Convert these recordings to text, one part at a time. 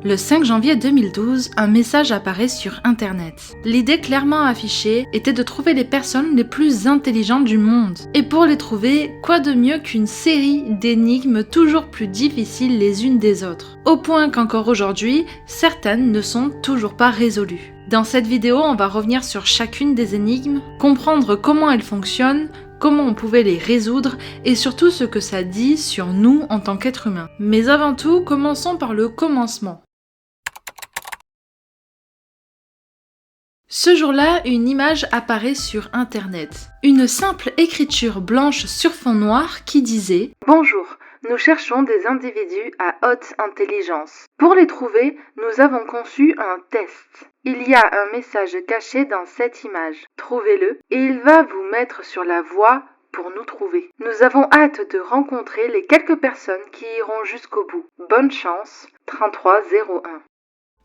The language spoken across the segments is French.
Le 5 janvier 2012, un message apparaît sur Internet. L'idée clairement affichée était de trouver les personnes les plus intelligentes du monde. Et pour les trouver, quoi de mieux qu'une série d'énigmes toujours plus difficiles les unes des autres. Au point qu'encore aujourd'hui, certaines ne sont toujours pas résolues. Dans cette vidéo, on va revenir sur chacune des énigmes, comprendre comment elles fonctionnent, comment on pouvait les résoudre et surtout ce que ça dit sur nous en tant qu'êtres humains. Mais avant tout, commençons par le commencement. Ce jour-là, une image apparaît sur Internet. Une simple écriture blanche sur fond noir qui disait « Bonjour, nous cherchons des individus à haute intelligence. Pour les trouver, nous avons conçu un test. Il y a un message caché dans cette image. Trouvez-le et il va vous mettre sur la voie pour nous trouver. Nous avons hâte de rencontrer les quelques personnes qui iront jusqu'au bout. Bonne chance, 3301. »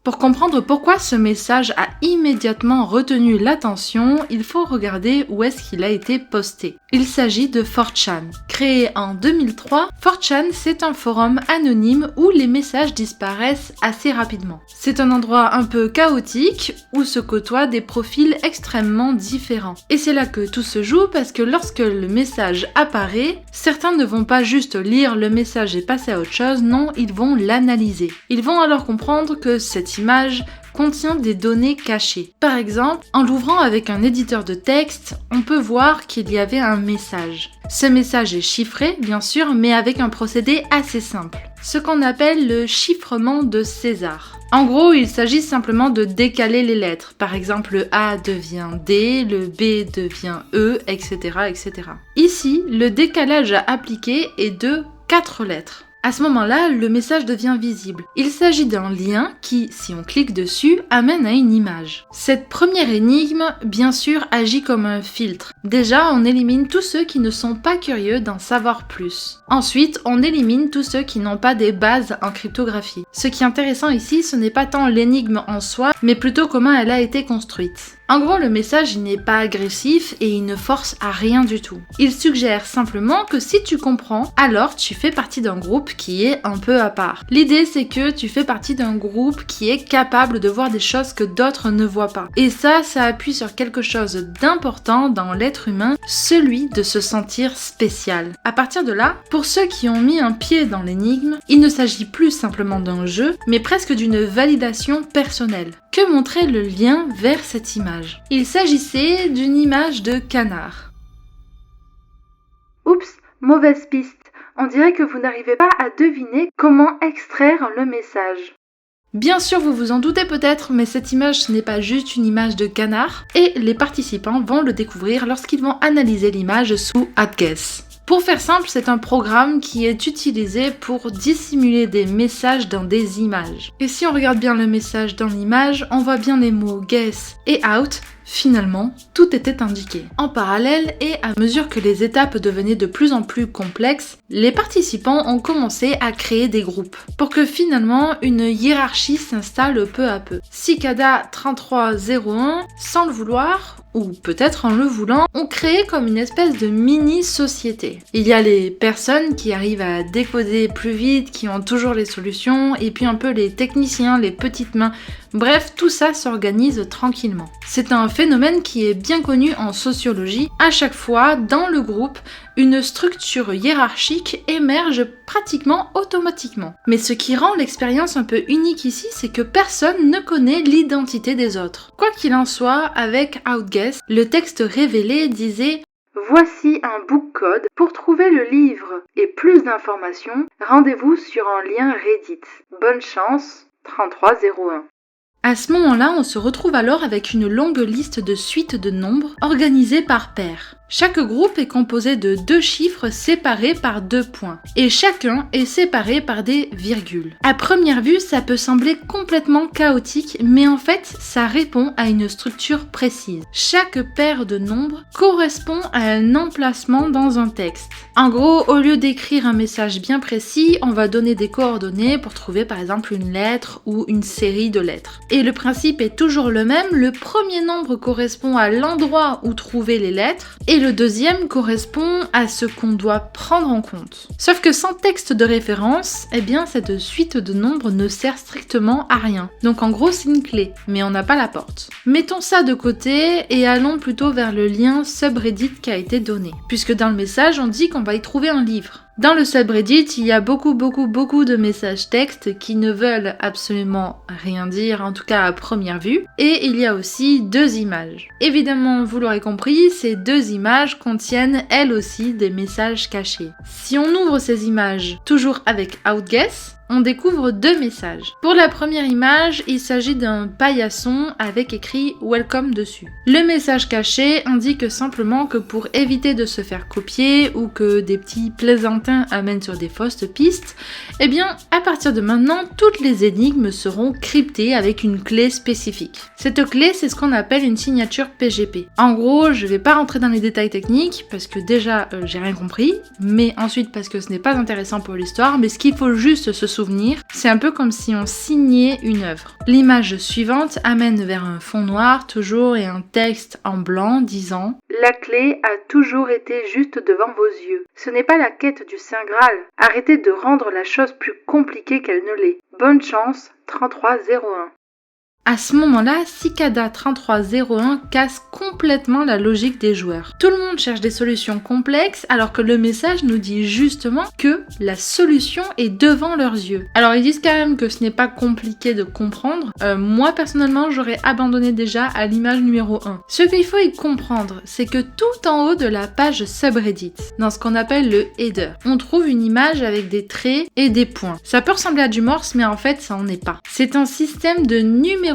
Pour comprendre pourquoi ce message a immédiatement retenu l'attention, il faut regarder où est-ce qu'il a été posté. Il s'agit de 4chan. Créé en 2003, 4chan c'est un forum anonyme où les messages disparaissent assez rapidement. C'est un endroit un peu chaotique où se côtoient des profils extrêmement différents. Et c'est là que tout se joue parce que lorsque le message apparaît, certains ne vont pas juste lire le message et passer à autre chose, non, ils vont l'analyser. Ils vont alors comprendre que cette image contient des données cachées. Par exemple, en l'ouvrant avec un éditeur de texte, on peut voir qu'il y avait un message. Ce message est chiffré, bien sûr, mais avec un procédé assez simple. Ce qu'on appelle le chiffrement de César. En gros, il s'agit simplement de décaler les lettres. Par exemple, le A devient D, le B devient E, etc., etc. Ici, le décalage à appliquer est de 4 lettres. À ce moment-là, le message devient visible. Il s'agit d'un lien qui, si on clique dessus, amène à une image. Cette première énigme, bien sûr, agit comme un filtre. Déjà, on élimine tous ceux qui ne sont pas curieux d'en savoir plus. Ensuite, on élimine tous ceux qui n'ont pas des bases en cryptographie. Ce qui est intéressant ici, ce n'est pas tant l'énigme en soi, mais plutôt comment elle a été construite. En gros, le message n'est pas agressif et il ne force à rien du tout. Il suggère simplement que si tu comprends, alors tu fais partie d'un groupe qui est un peu à part. L'idée, c'est que tu fais partie d'un groupe qui est capable de voir des choses que d'autres ne voient pas. Et ça appuie sur quelque chose d'important dans l'être humain, celui de se sentir spécial. À partir de là, pour ceux qui ont mis un pied dans l'énigme, il ne s'agit plus simplement d'un jeu, mais presque d'une validation personnelle. Que montrait le lien vers cette image ? Il s'agissait d'une image de canard. Oups, mauvaise piste. On dirait que vous n'arrivez pas à deviner comment extraire le message. Bien sûr, vous vous en doutez peut-être, mais cette image ce n'est pas juste une image de canard, et les participants vont le découvrir lorsqu'ils vont analyser l'image sous Outguess. Pour faire simple, c'est un programme qui est utilisé pour dissimuler des messages dans des images. Et si on regarde bien le message dans l'image, on voit bien les mots guess et out. Finalement, tout était indiqué. En parallèle, et à mesure que les étapes devenaient de plus en plus complexes, les participants ont commencé à créer des groupes, pour que finalement une hiérarchie s'installe peu à peu. Cicada 3301, sans le vouloir, ou peut-être en le voulant, ont créé comme une espèce de mini-société. Il y a les personnes qui arrivent à décoder plus vite, qui ont toujours les solutions, et puis un peu les techniciens, les petites mains. Bref, tout ça s'organise tranquillement. C'est un phénomène qui est bien connu en sociologie. À chaque fois, dans le groupe, une structure hiérarchique émerge pratiquement automatiquement. Mais ce qui rend l'expérience un peu unique ici, c'est que personne ne connaît l'identité des autres. Quoi qu'il en soit, avec Outguess, le texte révélé disait « Voici un book code. Pour trouver le livre et plus d'informations, rendez-vous sur un lien Reddit. Bonne chance, 3301. » À ce moment-là, on se retrouve alors avec une longue liste de suites de nombres organisées par paires. Chaque groupe est composé de 2 chiffres séparés par 2 points, et chacun est séparé par des virgules. À première vue, ça peut sembler complètement chaotique, mais en fait, ça répond à une structure précise. Chaque paire de nombres correspond à un emplacement dans un texte. En gros, au lieu d'écrire un message bien précis, on va donner des coordonnées pour trouver par exemple une lettre ou une série de lettres. Et le principe est toujours le même, le premier nombre correspond à l'endroit où trouver les lettres, et le deuxième correspond à ce qu'on doit prendre en compte. Sauf que sans texte de référence, eh bien cette suite de nombres ne sert strictement à rien. Donc en gros c'est une clé, mais on n'a pas la porte. Mettons ça de côté et allons plutôt vers le lien subreddit qui a été donné. Puisque dans le message on dit qu'on va y trouver un livre. Dans le subreddit, il y a beaucoup de messages textes qui ne veulent absolument rien dire, en tout cas à première vue, et il y a aussi 2 images. Évidemment, vous l'aurez compris, ces 2 images contiennent elles aussi des messages cachés. Si on ouvre ces images, toujours avec Outguess, on découvre 2 messages. Pour la première image, il s'agit d'un paillasson avec écrit « Welcome » dessus. Le message caché indique simplement que pour éviter de se faire copier ou que des petits plaisantins amènent sur des fausses pistes, eh bien, à partir de maintenant, toutes les énigmes seront cryptées avec une clé spécifique. Cette clé, c'est ce qu'on appelle une signature PGP. En gros, je vais pas rentrer dans les détails techniques parce que déjà, j'ai rien compris, mais ensuite parce que ce n'est pas intéressant pour l'histoire, mais ce qu'il faut juste se souvenir, c'est un peu comme si on signait une œuvre. L'image suivante amène vers un fond noir toujours et un texte en blanc disant « La clé a toujours été juste devant vos yeux. Ce n'est pas la quête du Saint Graal. Arrêtez de rendre la chose plus compliquée qu'elle ne l'est. Bonne chance, 3301. » À ce moment-là, Cicada 3301 casse complètement la logique des joueurs. Tout le monde cherche des solutions complexes alors que le message nous dit justement que la solution est devant leurs yeux. Alors ils disent quand même que ce n'est pas compliqué de comprendre. Moi personnellement, j'aurais abandonné déjà à l'image numéro 1. Ce qu'il faut y comprendre, c'est que tout en haut de la page subreddit, dans ce qu'on appelle le header, on trouve une image avec des traits et des points. Ça peut ressembler à du Morse, mais en fait ça en est pas. C'est un système de numérotation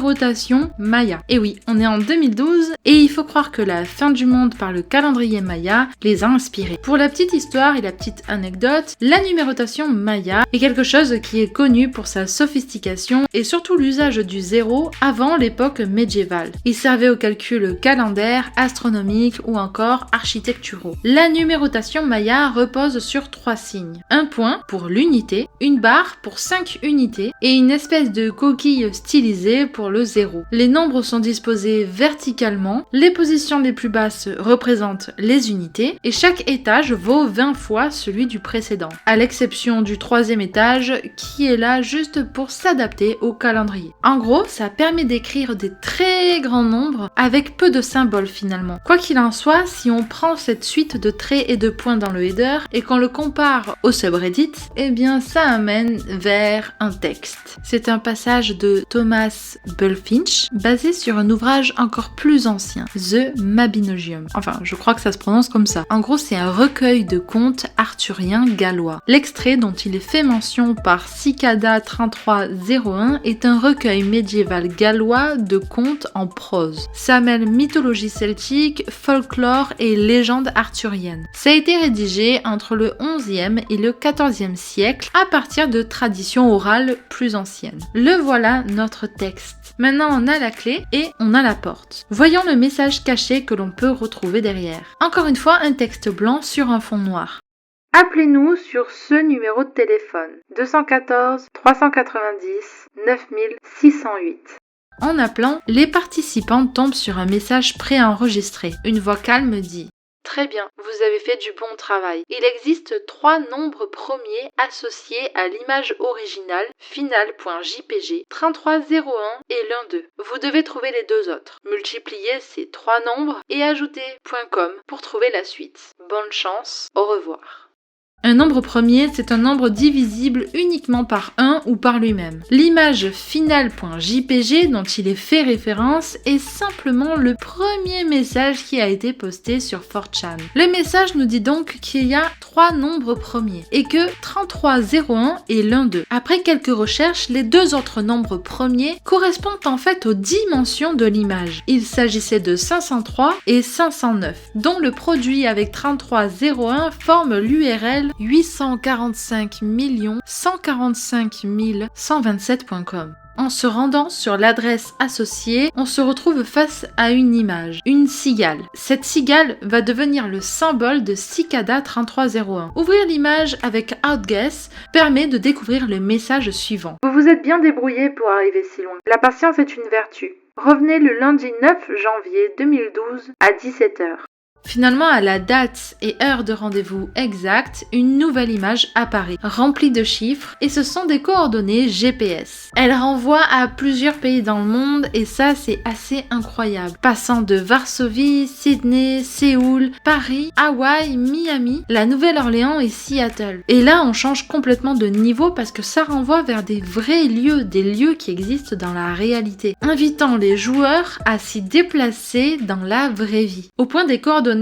Maya. Et oui, on est en 2012 et il faut croire que la fin du monde par le calendrier Maya les a inspirés. Pour la petite histoire et la petite anecdote, la numérotation Maya est quelque chose qui est connu pour sa sophistication et surtout l'usage du zéro avant l'époque médiévale. Il servait aux calculs calendaires, astronomiques ou encore architecturaux. La numérotation Maya repose sur 3 signes. Un point pour l'unité, une barre pour 5 unités et une espèce de coquille stylisée pour le 0. Les nombres sont disposés verticalement, les positions les plus basses représentent les unités et chaque étage vaut 20 fois celui du précédent, à l'exception du 3e étage qui est là juste pour s'adapter au calendrier. En gros, ça permet d'écrire des très grands nombres avec peu de symboles finalement. Quoi qu'il en soit, si on prend cette suite de traits et de points dans le header et qu'on le compare au subreddit, eh bien ça amène vers un texte. C'est un passage de Thomas Bulfinch, basé sur un ouvrage encore plus ancien, The Mabinogion. Enfin, je crois que ça se prononce comme ça. En gros, c'est un recueil de contes arthuriens gallois. L'extrait dont il est fait mention par Cicada 3301 est un recueil médiéval gallois de contes en prose. Ça mêle mythologie celtique, folklore et légende arthurienne. Ça a été rédigé entre le 11e et le 14e siècle à partir de traditions orales plus anciennes. Le voilà notre texte. Maintenant on a la clé et on a la porte. Voyons le message caché que l'on peut retrouver derrière. Encore une fois, un texte blanc sur un fond noir. Appelez-nous sur ce numéro de téléphone 214 390 9608. En appelant, les participants tombent sur un message préenregistré. Une voix calme dit « Très bien, vous avez fait du bon travail. Il existe 3 nombres premiers associés à l'image originale final.jpg 3301 et l'12. Vous devez trouver les 2 autres. Multipliez ces 3 nombres et ajoutez .com pour trouver la suite. Bonne chance, au revoir. » Un nombre premier, c'est un nombre divisible uniquement par 1 ou par lui-même. L'image finale.jpg dont il est fait référence est simplement le premier message qui a été posté sur 4chan. Le message nous dit donc qu'il y a 3 nombres premiers et que 3301 est l'un d'eux. Après quelques recherches, les 2 autres nombres premiers correspondent en fait aux dimensions de l'image. Il s'agissait de 503 et 509, dont le produit avec 3301 forme l'URL 845 145 127.com. En se rendant sur l'adresse associée, on se retrouve face à une image, une cigale. Cette cigale va devenir le symbole de Cicada 3301. Ouvrir l'image avec Outguess permet de découvrir le message suivant. Vous vous êtes bien débrouillé pour arriver si loin. La patience est une vertu. Revenez le lundi 9 janvier 2012 à 17h. Finalement, à la date et heure de rendez-vous exacte, une nouvelle image apparaît, remplie de chiffres, et ce sont des coordonnées GPS. Elle renvoie à plusieurs pays dans le monde, et ça c'est assez incroyable. Passant de Varsovie, Sydney, Séoul, Paris, Hawaï, Miami, la Nouvelle-Orléans et Seattle. Et là, on change complètement de niveau parce que ça renvoie vers des vrais lieux, des lieux qui existent dans la réalité, invitant les joueurs à s'y déplacer dans la vraie vie. Au point des coordonnées,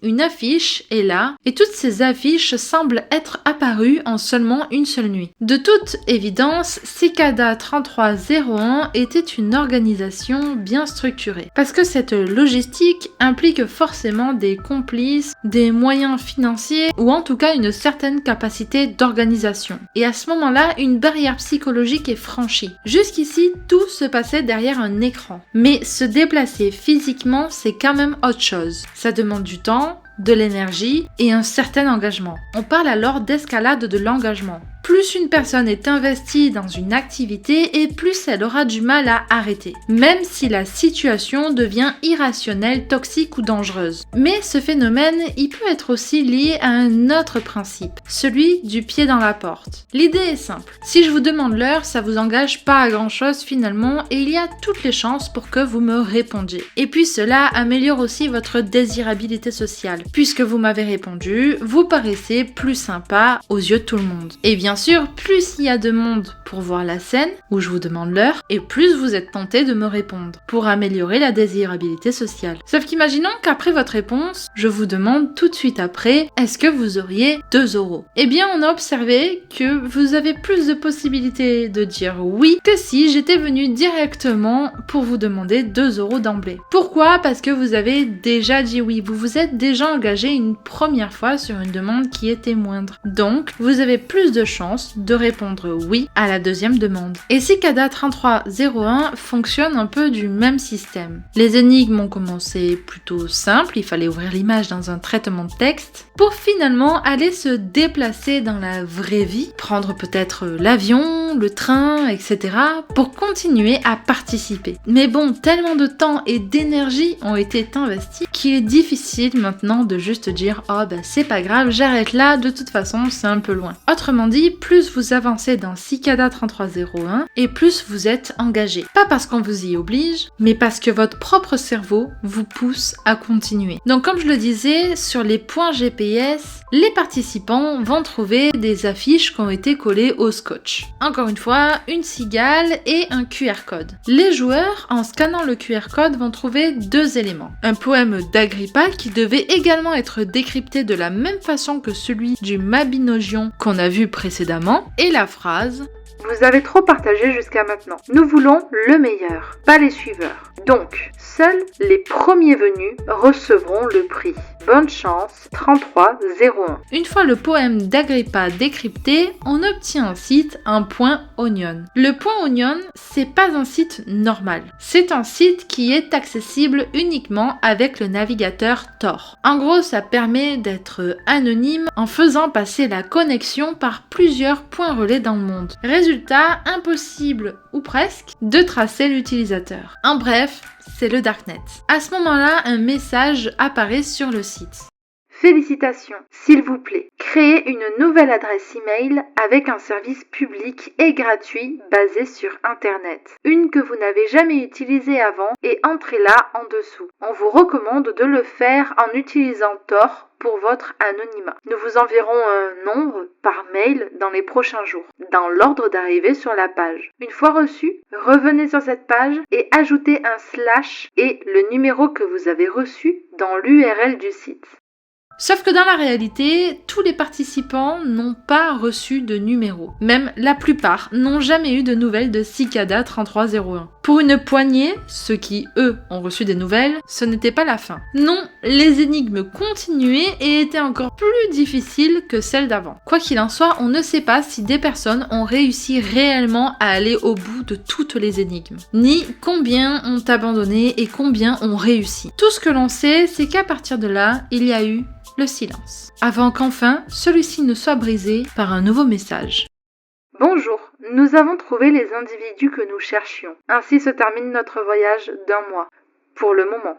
une affiche est là, et toutes ces affiches semblent être apparues en seulement une seule nuit. De toute évidence, Cicada 3301 était une organisation bien structurée, parce que cette logistique implique forcément des complices, des moyens financiers, ou en tout cas une certaine capacité d'organisation. Et à ce moment-là, une barrière psychologique est franchie. Jusqu'ici, tout se passait derrière un écran. Mais se déplacer physiquement, c'est quand même autre chose. Ça demande du temps, de l'énergie et un certain engagement. On parle alors d'escalade de l'engagement. Plus une personne est investie dans une activité et plus elle aura du mal à arrêter, même si la situation devient irrationnelle, toxique ou dangereuse. Mais ce phénomène, il peut être aussi lié à un autre principe, celui du pied dans la porte. L'idée est simple. Si je vous demande l'heure, ça vous engage pas à grand chose finalement et il y a toutes les chances pour que vous me répondiez. Et puis cela améliore aussi votre désirabilité sociale. Puisque vous m'avez répondu, vous paraissez plus sympa aux yeux de tout le monde. Et bien sûr, plus il y a de monde pour voir la scène où je vous demande l'heure, et plus vous êtes tenté de me répondre pour améliorer la désirabilité sociale. Sauf qu'imaginons qu'après votre réponse, je vous demande tout de suite après, est-ce que vous auriez 2 €? Eh bien, on a observé que vous avez plus de possibilités de dire oui que si j'étais venue directement pour vous demander 2 € d'emblée. Pourquoi? Parce que vous avez déjà dit oui, vous vous êtes déjà engagé une première fois sur une demande qui était moindre. Donc, vous avez plus de chances de répondre oui à la deuxième demande. Et Cicada 3301 fonctionne un peu du même système. Les énigmes ont commencé plutôt simples, il fallait ouvrir l'image dans un traitement de texte, pour finalement aller se déplacer dans la vraie vie, prendre peut-être l'avion, le train, etc. pour continuer à participer. Mais bon, tellement de temps et d'énergie ont été investis qu'il est difficile maintenant de juste dire « Oh bah c'est pas grave, j'arrête là, de toute façon c'est un peu loin ». Autrement dit, plus vous avancez dans Cicada 3301 et plus vous êtes engagé. Pas parce qu'on vous y oblige, mais parce que votre propre cerveau vous pousse à continuer. Donc comme je le disais, sur les points GPS, les participants vont trouver des affiches qui ont été collées au scotch. Encore une fois, une cigale et un QR code. Les joueurs, en scannant le QR code, vont trouver 2 éléments. Un poème d'Agrippa qui devait également être décrypté de la même façon que celui du Mabinogion qu'on a vu précédemment, et la phrase « Vous avez trop partagé jusqu'à maintenant. Nous voulons le meilleur, pas les suiveurs. Donc, seuls les premiers venus recevront le prix. Bonne chance, 3301. » Une fois le poème d'Agrippa décrypté, on obtient ensuite un point Onion. Le point Onion, c'est pas un site normal. C'est un site qui est accessible uniquement avec le navigateur Tor. En gros, ça permet d'être anonyme en faisant passer la connexion par plusieurs points relais dans le monde. Résultat, impossible, ou presque, de tracer l'utilisateur. En bref, c'est le Darknet. À ce moment-là, un message apparaît sur le site. Félicitations, s'il vous plaît. Créez une nouvelle adresse email avec un service public et gratuit basé sur Internet. Une que vous n'avez jamais utilisée avant et entrez-la en dessous. On vous recommande de le faire en utilisant Tor pour votre anonymat. Nous vous enverrons un nombre par mail dans les prochains jours, dans l'ordre d'arrivée sur la page. Une fois reçu, revenez sur cette page et ajoutez un slash et le numéro que vous avez reçu dans l'URL du site. Sauf que dans la réalité, tous les participants n'ont pas reçu de numéro. Même la plupart n'ont jamais eu de nouvelles de Cicada 3301. Pour une poignée, ceux qui, eux, ont reçu des nouvelles, ce n'était pas la fin. Non, les énigmes continuaient et étaient encore plus difficiles que celles d'avant. Quoi qu'il en soit, on ne sait pas si des personnes ont réussi réellement à aller au bout de toutes les énigmes, ni combien ont abandonné et combien ont réussi. Tout ce que l'on sait, c'est qu'à partir de là, il y a eu le silence, avant qu'enfin celui-ci ne soit brisé par un nouveau message. Bonjour, nous avons trouvé les individus que nous cherchions. Ainsi se termine notre voyage d'1 mois, pour le moment.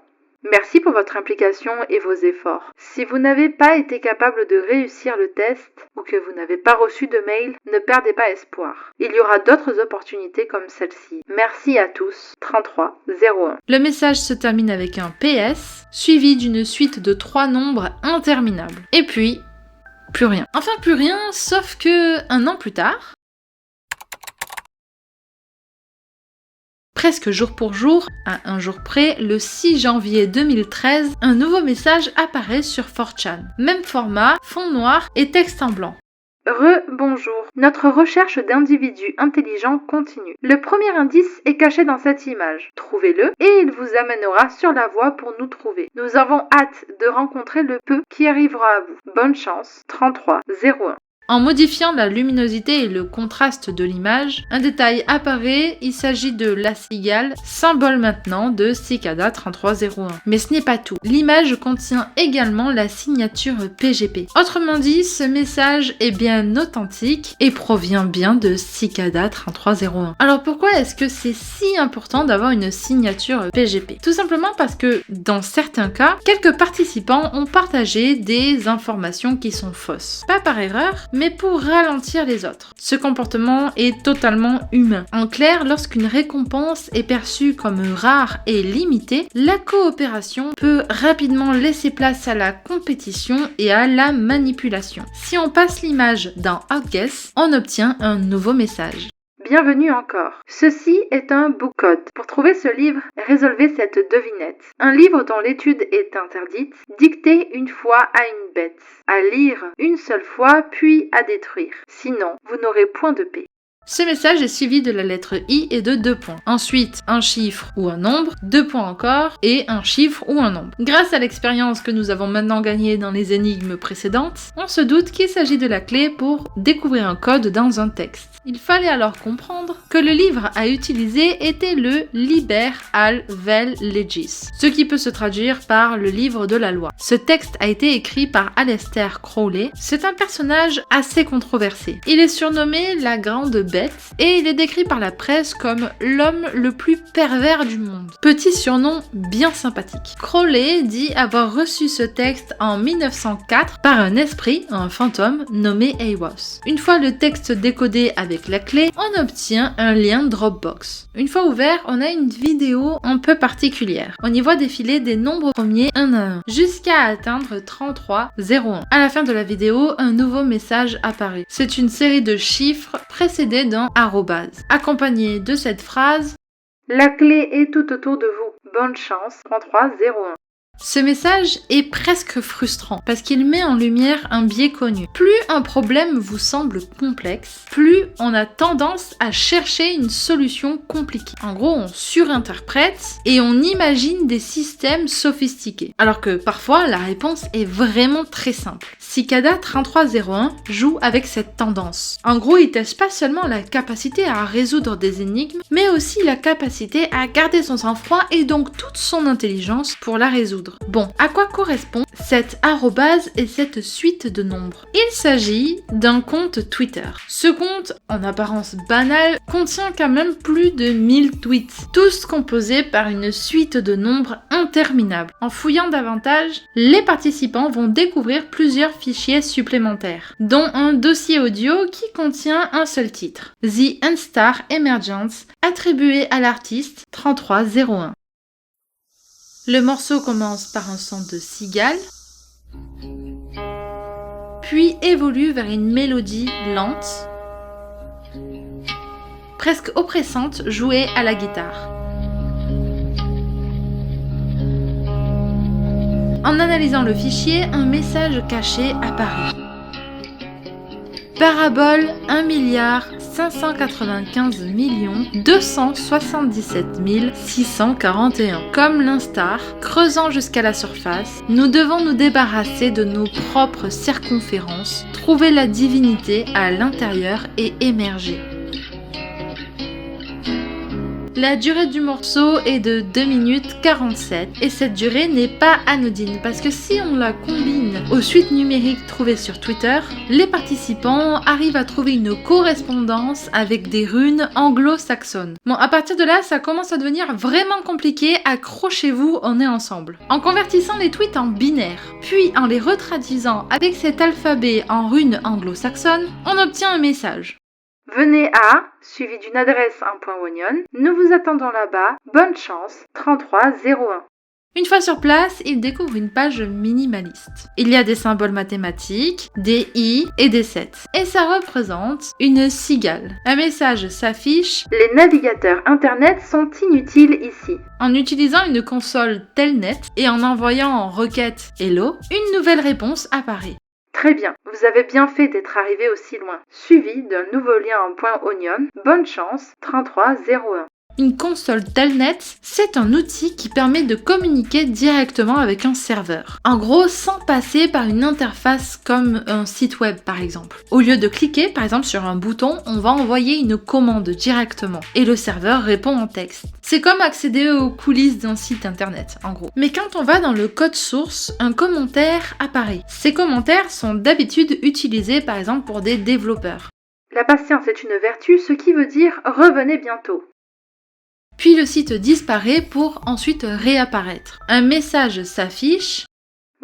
Merci pour votre implication et vos efforts. Si vous n'avez pas été capable de réussir le test ou que vous n'avez pas reçu de mail, ne perdez pas espoir. Il y aura d'autres opportunités comme celle-ci. Merci à tous. 3301. Le message se termine avec un PS, suivi d'une suite de 3 nombres interminables. Et puis, plus rien. Enfin, plus rien, sauf que 1 an plus tard, presque jour pour jour, à un jour près, le 6 janvier 2013, un nouveau message apparaît sur 4chan. Même format, fond noir et texte en blanc. Bonjour. Notre recherche d'individus intelligents continue. Le premier indice est caché dans cette image. Trouvez-le et il vous amènera sur la voie pour nous trouver. Nous avons hâte de rencontrer le peu qui arrivera à vous. Bonne chance. 3301. En modifiant la luminosité et le contraste de l'image, un détail apparaît, il s'agit de la cigale, symbole maintenant de Cicada 3301. Mais ce n'est pas tout. L'image contient également la signature PGP. Autrement dit, ce message est bien authentique et provient bien de Cicada 3301. Alors pourquoi est-ce que c'est si important d'avoir une signature PGP? Tout simplement parce que, dans certains cas, quelques participants ont partagé des informations qui sont fausses. Pas par erreur, mais pour ralentir les autres. Ce comportement est totalement humain. En clair, lorsqu'une récompense est perçue comme rare et limitée, la coopération peut rapidement laisser place à la compétition et à la manipulation. Si on passe l'image dans Outguess, on obtient un nouveau message. Bienvenue encore. Ceci est un book code. Pour trouver ce livre, résolvez cette devinette. Un livre dont l'étude est interdite, dicté une fois à une bête, à lire une seule fois puis à détruire. Sinon, vous n'aurez point de paix. Ce message est suivi de la lettre I et de 2 points. Ensuite, un chiffre ou un nombre, 2 points encore, et un chiffre ou un nombre. Grâce à l'expérience que nous avons maintenant gagnée dans les énigmes précédentes, on se doute qu'il s'agit de la clé pour découvrir un code dans un texte. Il fallait alors comprendre que le livre à utiliser était le Liber al vel legis, ce qui peut se traduire par le livre de la loi. Ce texte a été écrit par Aleister Crowley. C'est un personnage assez controversé. Il est surnommé la Grande Bête et il est décrit par la presse comme l'homme le plus pervers du monde. Petit surnom bien sympathique. Crowley dit avoir reçu ce texte en 1904 par un esprit, un fantôme, nommé Aiwass. Une fois le texte décodé avec la clé, on obtient un lien Dropbox. Une fois ouvert, on a une vidéo un peu particulière. On y voit défiler des nombres premiers un à un, jusqu'à atteindre 3301. À la fin de la vidéo, un nouveau message apparaît. C'est une série de chiffres précédés d'un arrobase, accompagné de cette phrase « La clé est tout autour de vous. Bonne chance. 3301. » Ce message est presque frustrant parce qu'il met en lumière un biais connu. Plus un problème vous semble complexe, plus on a tendance à chercher une solution compliquée. En gros, on surinterprète et on imagine des systèmes sophistiqués. Alors que parfois, la réponse est vraiment très simple. Cicada 3301 joue avec cette tendance. En gros, il teste pas seulement la capacité à résoudre des énigmes, mais aussi la capacité à garder son sang-froid et donc toute son intelligence pour la résoudre. Bon, à quoi correspond cette arrobase et cette suite de nombres? Il s'agit d'un compte Twitter. Ce compte, en apparence banal, contient quand même plus de 1000 tweets, tous composés par une suite de nombres interminables. En fouillant davantage, les participants vont découvrir plusieurs fichiers supplémentaires, dont un dossier audio qui contient un seul titre, The N-Star Emergence, attribué à l'artiste 3301. Le morceau commence par un son de cigale, puis évolue vers une mélodie lente, presque oppressante, jouée à la guitare. En analysant le fichier, un message caché apparaît. Parabole 1 595 277 641. Comme l'instar, creusant jusqu'à la surface, nous devons nous débarrasser de nos propres circonférences, trouver la divinité à l'intérieur et émerger. La durée du morceau est de 2 minutes 47 et cette durée n'est pas anodine parce que si on la combine aux suites numériques trouvées sur Twitter, les participants arrivent à trouver une correspondance avec des runes anglo-saxonnes. Bon, à partir de là, ça commence à devenir vraiment compliqué, accrochez-vous, on est ensemble. En convertissant les tweets en binaire, puis en les retraduisant avec cet alphabet en runes anglo-saxonnes, on obtient un message. Venez à, suivi d'une adresse, un point onion, nous vous attendons là-bas, bonne chance, 3301. Une fois sur place, il découvre une page minimaliste. Il y a des symboles mathématiques, des i et des 7. Et ça représente une cigale. Un message s'affiche « Les navigateurs internet sont inutiles ici ». En utilisant une console Telnet et en envoyant en requête « Hello », une nouvelle réponse apparaît. Très bien, vous avez bien fait d'être arrivé aussi loin. Suivi d'un nouveau lien en point onion, bonne chance, 3301. Une console Telnet, c'est un outil qui permet de communiquer directement avec un serveur. En gros, sans passer par une interface comme un site web par exemple. Au lieu de cliquer par exemple sur un bouton, on va envoyer une commande directement et le serveur répond en texte. C'est comme accéder aux coulisses d'un site internet en gros. Mais quand on va dans le code source, un commentaire apparaît. Ces commentaires sont d'habitude utilisés par exemple pour des développeurs. La patience est une vertu, ce qui veut dire revenez bientôt. Puis le site disparaît pour ensuite réapparaître. Un message s'affiche.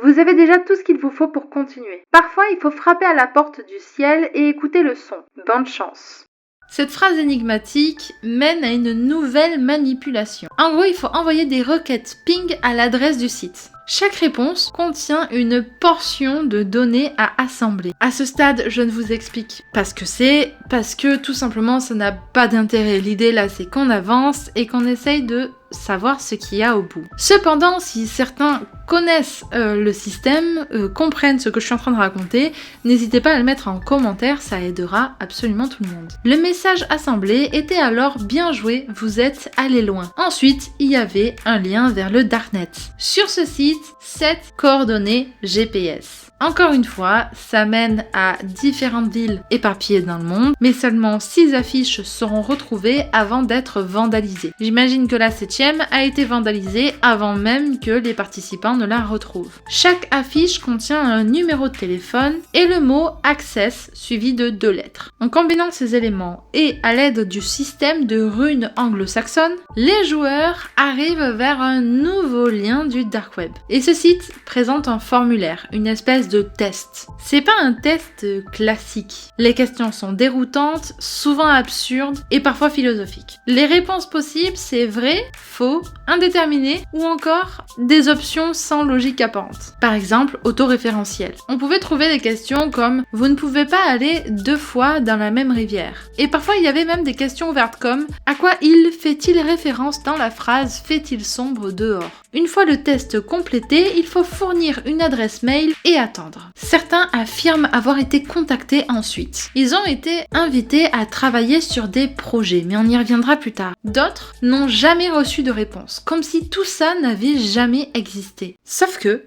Vous avez déjà tout ce qu'il vous faut pour continuer. Parfois, il faut frapper à la porte du ciel et écouter le son. Bonne chance. Cette phrase énigmatique mène à une nouvelle manipulation. En gros, il faut envoyer des requêtes ping à l'adresse du site. Chaque réponse contient une portion de données à assembler. À ce stade, je ne vous explique pas ce que c'est, parce que tout simplement ça n'a pas d'intérêt. L'idée là, c'est qu'on avance et qu'on essaye de savoir ce qu'il y a au bout. Cependant, si certains connaissent le système, comprennent ce que je suis en train de raconter, n'hésitez pas à le mettre en commentaire, ça aidera absolument tout le monde. Le message assemblé était alors bien joué, vous êtes allé loin. Ensuite, il y avait un lien vers le Darknet. Sur ce site, 7 coordonnées GPS. Encore une fois, ça mène à différentes villes éparpillées dans le monde, mais seulement 6 affiches seront retrouvées avant d'être vandalisées. J'imagine que la 7e a été vandalisée avant même que les participants ne la retrouvent. Chaque affiche contient un numéro de téléphone et le mot Access suivi de 2 lettres. En combinant ces éléments et à l'aide du système de runes anglo-saxonnes, les joueurs arrivent vers un nouveau lien du Dark Web. Et ce site présente un formulaire, une espèce de test. C'est pas un test classique. Les questions sont déroutantes, souvent absurdes et parfois philosophiques. Les réponses possibles, c'est vrai, faux, indéterminé ou encore des options sans logique apparente. Par exemple, autoréférentiel. On pouvait trouver des questions comme « Vous ne pouvez pas aller 2 fois dans la même rivière ». Et parfois, il y avait même des questions ouvertes comme « À quoi il fait-il référence dans la phrase « Fait-il sombre dehors ?» Une fois le test complété, il faut fournir une adresse mail et attendre. Certains affirment avoir été contactés ensuite. Ils ont été invités à travailler sur des projets, mais on y reviendra plus tard. D'autres n'ont jamais reçu de réponse, comme si tout ça n'avait jamais existé. Sauf que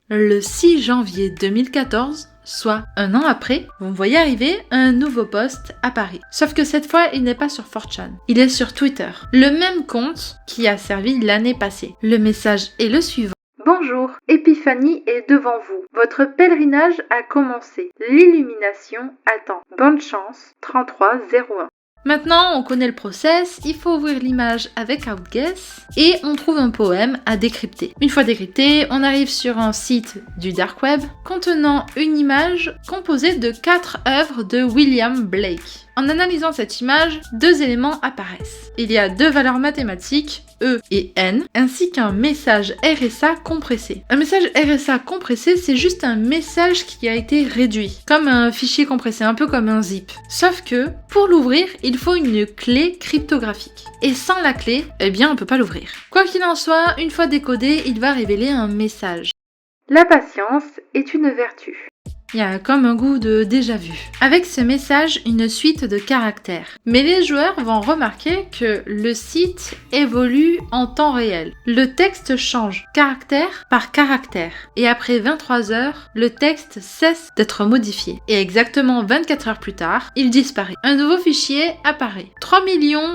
le 6 janvier 2014, soit un an après, vous me voyez arriver, un nouveau post apparaît. Sauf que cette fois, il n'est pas sur 4chan, il est sur Twitter. Le même compte qui a servi l'année passée. Le message est le suivant. Bonjour, Épiphanie est devant vous. Votre pèlerinage a commencé. L'illumination attend. Bonne chance, 3301. Maintenant, on connaît le process, il faut ouvrir l'image avec Outguess et on trouve un poème à décrypter. Une fois décrypté, on arrive sur un site du Dark Web contenant une image composée de 4 œuvres de William Blake. En analysant cette image, 2 éléments apparaissent. Il y a 2 valeurs mathématiques, E et N, ainsi qu'un message RSA compressé. Un message RSA compressé, c'est juste un message qui a été réduit, comme un fichier compressé, un peu comme un zip. Sauf que, pour l'ouvrir, il faut une clé cryptographique. Et sans la clé, eh bien, on peut pas l'ouvrir. Quoi qu'il en soit, une fois décodé, il va révéler un message. La patience est une vertu. Il y a comme un goût de déjà vu. Avec ce message, une suite de caractères. Mais les joueurs vont remarquer que le site évolue en temps réel. Le texte change caractère par caractère. Et après 23 heures, le texte cesse d'être modifié. Et exactement 24 heures plus tard, il disparaît. Un nouveau fichier apparaît. 3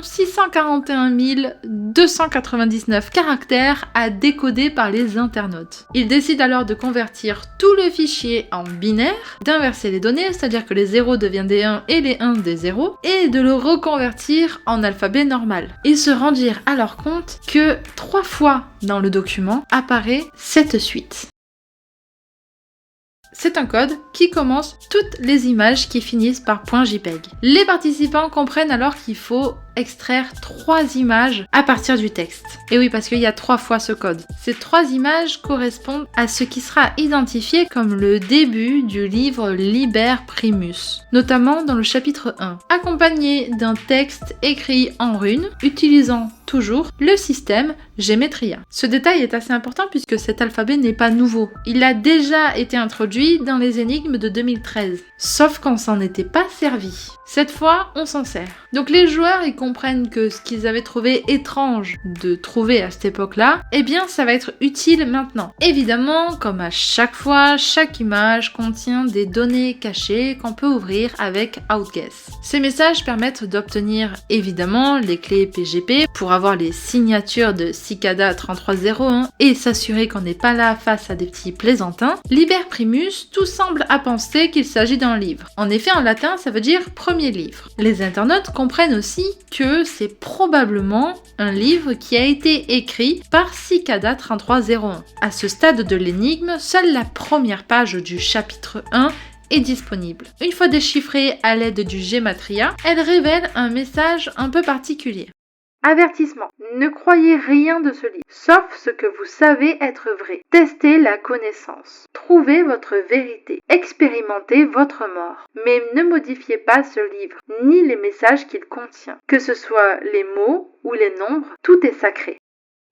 641 299 caractères à décoder par les internautes. Ils décident alors de convertir tout le fichier en binaire, d'inverser les données, c'est-à-dire que les 0 deviennent des 1 et les 1 des 0, et de le reconvertir en alphabet normal. Ils se rendirent alors compte que 3 fois dans le document apparaît cette suite. C'est un code qui commence toutes les images qui finissent par .jpeg. Les participants comprennent alors qu'il faut extraire 3 images à partir du texte. Et oui, parce qu'il y a 3 fois ce code. Ces 3 images correspondent à ce qui sera identifié comme le début du livre Liber Primus, notamment dans le chapitre 1, accompagné d'un texte écrit en runes, utilisant toujours le système Gematria. Ce détail est assez important puisque cet alphabet n'est pas nouveau. Il a déjà été introduit dans les énigmes de 2013, sauf qu'on s'en était pas servi. Cette fois, on s'en sert. Donc les joueurs, ils comprennent que ce qu'ils avaient trouvé étrange de trouver à cette époque-là, eh bien ça va être utile maintenant. Évidemment, comme à chaque fois, chaque image contient des données cachées qu'on peut ouvrir avec Outguess. Ces messages permettent d'obtenir évidemment les clés PGP pour avoir les signatures de Cicada 3301 et s'assurer qu'on n'est pas là face à des petits plaisantins. Liber Primus, tout semble à penser qu'il s'agit d'un livre. En effet, en latin, ça veut dire premier livre. Les internautes comprennent aussi que c'est probablement un livre qui a été écrit par Cicada 3301. À ce stade de l'énigme, seule la première page du chapitre 1 est disponible. Une fois déchiffrée à l'aide du Gematria, elle révèle un message un peu particulier. Avertissement. Ne croyez rien de ce livre, sauf ce que vous savez être vrai. Testez la connaissance. Trouvez votre vérité. Expérimentez votre mort. Mais ne modifiez pas ce livre, ni les messages qu'il contient. Que ce soit les mots ou les nombres, tout est sacré.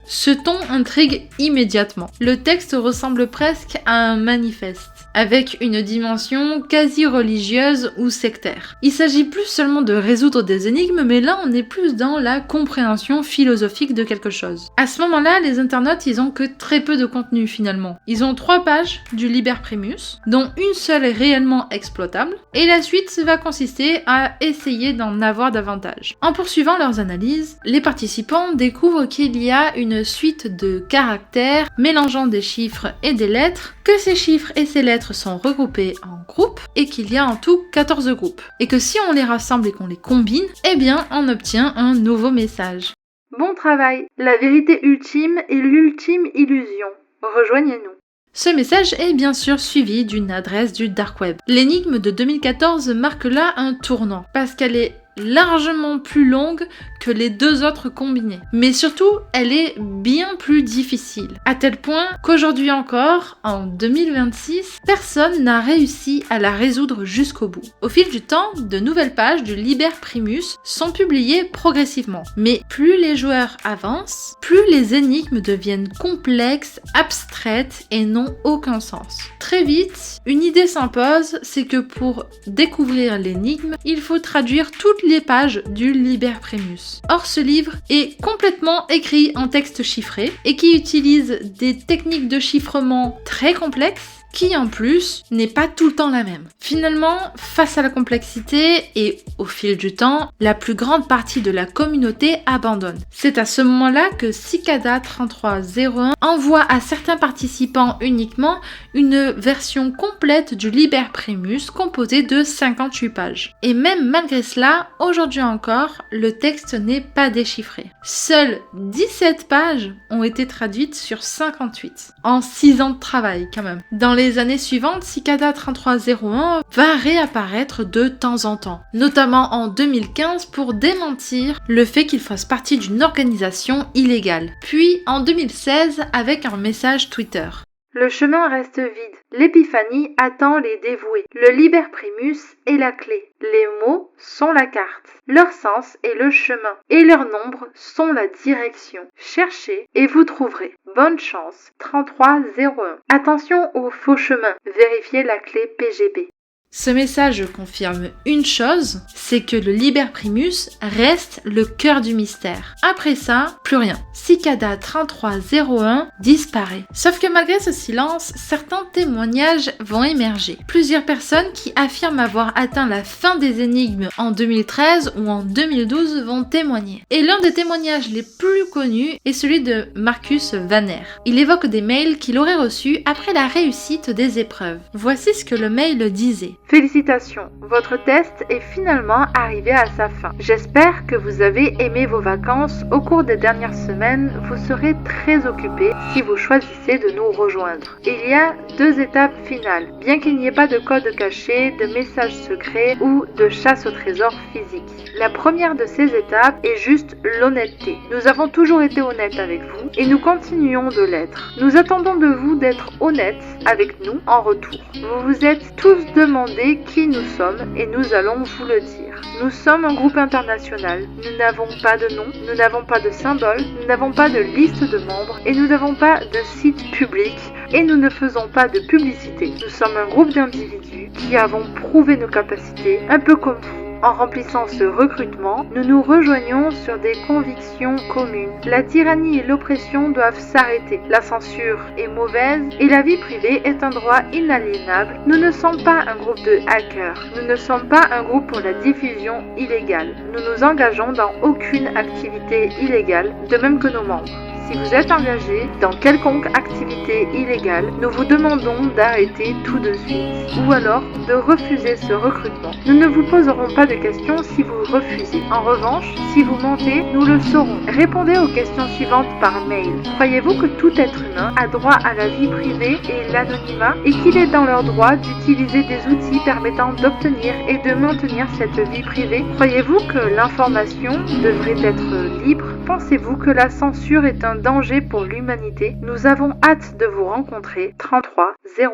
Ce ton intrigue immédiatement. Le texte ressemble presque à un manifeste, avec une dimension quasi religieuse ou sectaire. Il s'agit plus seulement de résoudre des énigmes, mais là on est plus dans la compréhension philosophique de quelque chose. À ce moment-là, les internautes, ils ont que très peu de contenu finalement. Ils ont 3 pages du Liber Primus, dont une seule est réellement exploitable, et la suite va consister à essayer d'en avoir davantage. En poursuivant leurs analyses, les participants découvrent qu'il y a une suite de caractères mélangeant des chiffres et des lettres, que ces chiffres et ces lettres sont regroupés en groupes et qu'il y a en tout 14 groupes. Et que si on les rassemble et qu'on les combine, eh bien on obtient un nouveau message. Bon travail, la vérité ultime est l'ultime illusion. Rejoignez-nous. Ce message est bien sûr suivi d'une adresse du Dark Web. L'énigme de 2014 marque là un tournant, parce qu'elle est largement plus longue que les 2 autres combinés. Mais surtout, elle est bien plus difficile. À tel point qu'aujourd'hui encore, en 2026, personne n'a réussi à la résoudre jusqu'au bout. Au fil du temps, de nouvelles pages du Liber Primus sont publiées progressivement. Mais plus les joueurs avancent, plus les énigmes deviennent complexes, abstraites et n'ont aucun sens. Très vite, une idée s'impose, c'est que pour découvrir l'énigme, il faut traduire toutes les pages du Liber Primus. Or, ce livre est complètement écrit en texte chiffré et qui utilise des techniques de chiffrement très complexes qui en plus n'est pas tout le temps la même. Finalement, face à la complexité et au fil du temps, la plus grande partie de la communauté abandonne. C'est à ce moment-là que Cicada 3301 envoie à certains participants uniquement une version complète du Liber Primus composée de 58 pages. Et même malgré cela, aujourd'hui encore, le texte n'est pas déchiffré. Seules 17 pages ont été traduites sur 58, en 6 ans de travail quand même. Dans les années suivantes, Cicada 3301 va réapparaître de temps en temps, notamment en 2015 pour démentir le fait qu'il fasse partie d'une organisation illégale, puis en 2016 avec un message Twitter. Le chemin reste vide. L'épiphanie attend les dévoués. Le liber primus est la clé. Les mots sont la carte. Leur sens est le chemin. Et leur nombre sont la direction. Cherchez et vous trouverez. Bonne chance. 3301. Attention aux faux chemins. Vérifiez la clé PGP. Ce message confirme une chose, c'est que le liber primus reste le cœur du mystère. Après ça, plus rien. Cicada 3301 disparaît. Sauf que malgré ce silence, certains témoignages vont émerger. Plusieurs personnes qui affirment avoir atteint la fin des énigmes en 2013 ou en 2012 vont témoigner. Et l'un des témoignages les plus connus est celui de Marcus Vanner. Il évoque des mails qu'il aurait reçus après la réussite des épreuves. Voici ce que le mail disait. Félicitations, votre test est finalement arrivé à sa fin. J'espère que vous avez aimé vos vacances. Au cours des dernières semaines, vous serez très occupé si vous choisissez de nous rejoindre. Il y a 2 étapes finales, bien qu'il n'y ait pas de code caché, de messages secrets ou de chasse au trésor physique. La première de ces étapes est juste l'honnêteté. Nous avons toujours été honnêtes avec vous et nous continuons de l'être. Nous attendons de vous d'être honnêtes avec nous en retour. Vous vous êtes tous demandé qui nous sommes et nous allons vous le dire. Nous sommes un groupe international, nous n'avons pas de nom, nous n'avons pas de symbole, nous n'avons pas de liste de membres et nous n'avons pas de site public et nous ne faisons pas de publicité. Nous sommes un groupe d'individus qui avons prouvé nos capacités, un peu comme vous. En remplissant ce recrutement, nous nous rejoignons sur des convictions communes. La tyrannie et l'oppression doivent s'arrêter. La censure est mauvaise et la vie privée est un droit inaliénable. Nous ne sommes pas un groupe de hackers. Nous ne sommes pas un groupe pour la diffusion illégale. Nous nous engageons dans aucune activité illégale, de même que nos membres. Si vous êtes engagé dans quelconque activité illégale, nous vous demandons d'arrêter tout de suite ou alors de refuser ce recrutement. Nous ne vous poserons pas de questions si vous refusez. En revanche, si vous mentez, nous le saurons. Répondez aux questions suivantes par mail. Croyez-vous que tout être humain a droit à la vie privée et l'anonymat et qu'il est dans leur droit d'utiliser des outils permettant d'obtenir et de maintenir cette vie privée? Croyez-vous que l'information devrait être libre? Pensez-vous que la censure est un danger pour l'humanité? Nous avons hâte de vous rencontrer. 3301.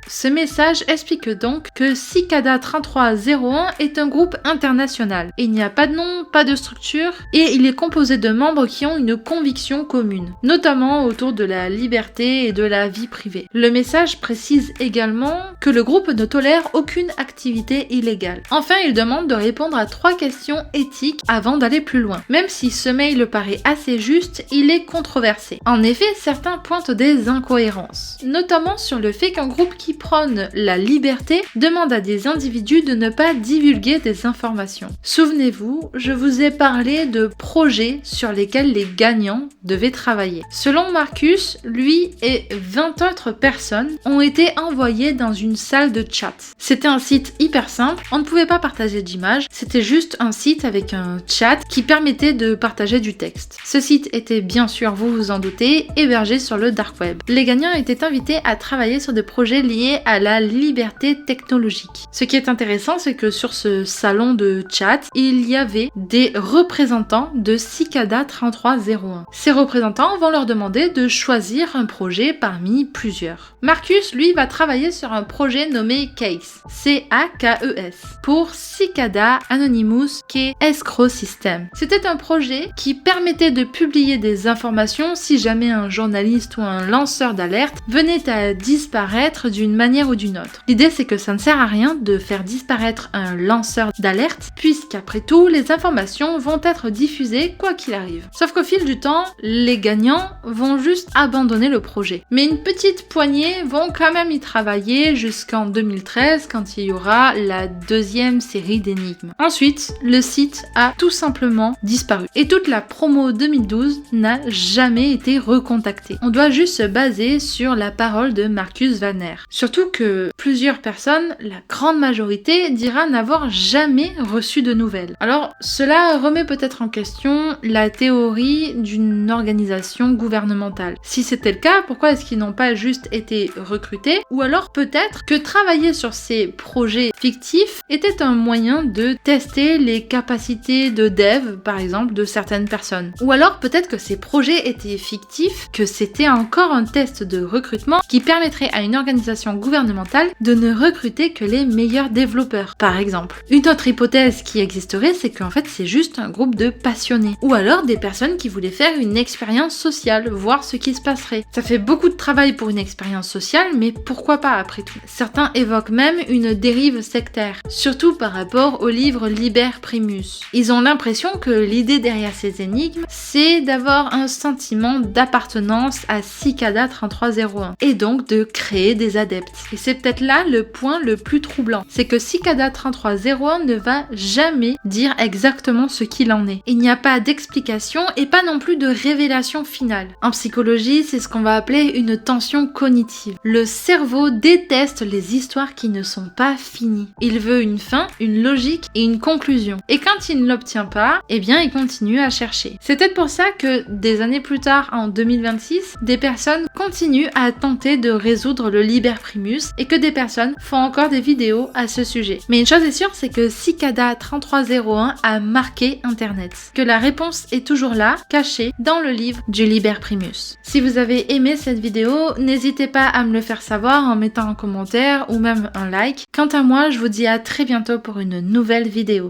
Ce message explique donc que Cicada 3301 est un groupe international. Il n'y a pas de nom, pas de structure, et il est composé de membres qui ont une conviction commune, notamment autour de la liberté et de la vie privée. Le message précise également que le groupe ne tolère aucune activité illégale. Enfin, il demande de répondre à 3 questions éthiques avant d'aller plus loin. Même si ce mail paraît assez juste, il est controversé. En effet, certains pointent des incohérences, notamment sur le fait qu'un groupe qui prône la liberté demande à des individus de ne pas divulguer des informations. Souvenez-vous, je vous ai parlé de projets sur lesquels les gagnants devaient travailler. Selon Marcus, lui et 20 autres personnes ont été envoyés dans une salle de chat. C'était un site hyper simple, on ne pouvait pas partager d'images, c'était juste un site avec un chat qui permettait de partager du texte. Ce site était bien sûr, vous vous en doutez, hébergé sur le dark web. Les gagnants étaient invités à travailler sur des projets liés à la liberté technologique. Ce qui est intéressant, c'est que sur ce salon de chat, il y avait des représentants de Cicada 3301. Ces représentants vont leur demander de choisir un projet parmi plusieurs. Marcus, lui, va travailler sur un projet nommé CAKES, C-A-K-E-S, pour Cicada Anonymous Key Escrow System. C'était un projet qui permettait de publier des informations si jamais un journaliste ou un lanceur d'alerte venait à disparaître d'une manière ou d'une autre. L'idée, c'est que ça ne sert à rien de faire disparaître un lanceur d'alerte, puisqu'après tout, les informations vont être diffusées quoi qu'il arrive. Sauf qu'au fil du temps, les gagnants vont juste abandonner le projet. Mais une petite poignée vont quand même y travailler jusqu'en 2013, quand il y aura la 2e série d'énigmes. Ensuite, le site a tout simplement disparu. Et toute la promo 2012 n'a jamais été recontactée. On doit juste se baser sur la parole de Marcus Vanner. Surtout que plusieurs personnes, la grande majorité, dira n'avoir jamais reçu de nouvelles. Alors, cela remet peut-être en question la théorie d'une organisation gouvernementale. Si c'était le cas, pourquoi est-ce qu'ils n'ont pas juste été recrutés? Ou alors peut-être que travailler sur ces projets fictifs était un moyen de tester les capacités de dev, par exemple, de certaines personnes. Ou alors peut-être que ces projets étaient fictifs, que c'était encore un test de recrutement qui permettrait à une organisation gouvernementale de ne recruter que les meilleurs développeurs, par exemple. Une autre hypothèse qui existerait, c'est qu'en fait c'est juste un groupe de passionnés. Ou alors des personnes qui voulaient faire une expérience sociale, voir ce qui se passerait. Ça fait beaucoup de travail pour une expérience sociale, mais pourquoi pas après tout? Certains évoquent même une dérive sectaire, surtout par rapport au livre Liber Primus. Ils ont l'impression que l'idée derrière ces énigmes, c'est d'avoir un sentiment d'appartenance à Cicada 3301, et donc de créer des adeptes. Et c'est peut-être là le point le plus troublant, c'est que Cicada 3301 ne va jamais dire exactement ce qu'il en est. Il n'y a pas d'explication et pas non plus de révélation finale. En psychologie, c'est ce qu'on va appeler une tension cognitive. Le cerveau déteste les histoires qui ne sont pas finies. Il veut une fin, une logique et une conclusion. Et quand il ne l'obtient pas, eh bien il continue à chercher. C'est peut-être pour ça que des années plus tard, en 2026, des personnes continuent à tenter de résoudre le Liber Primus et que des personnes font encore des vidéos à ce sujet. Mais une chose est sûre, c'est que Cicada 3301 a marqué Internet. Que la réponse est toujours là, cachée dans le livre du Liber Primus. Si vous avez aimé cette vidéo, n'hésitez pas à me le faire savoir en mettant un commentaire ou même un like. Quant à moi, je vous dis à très bientôt pour une nouvelle vidéo.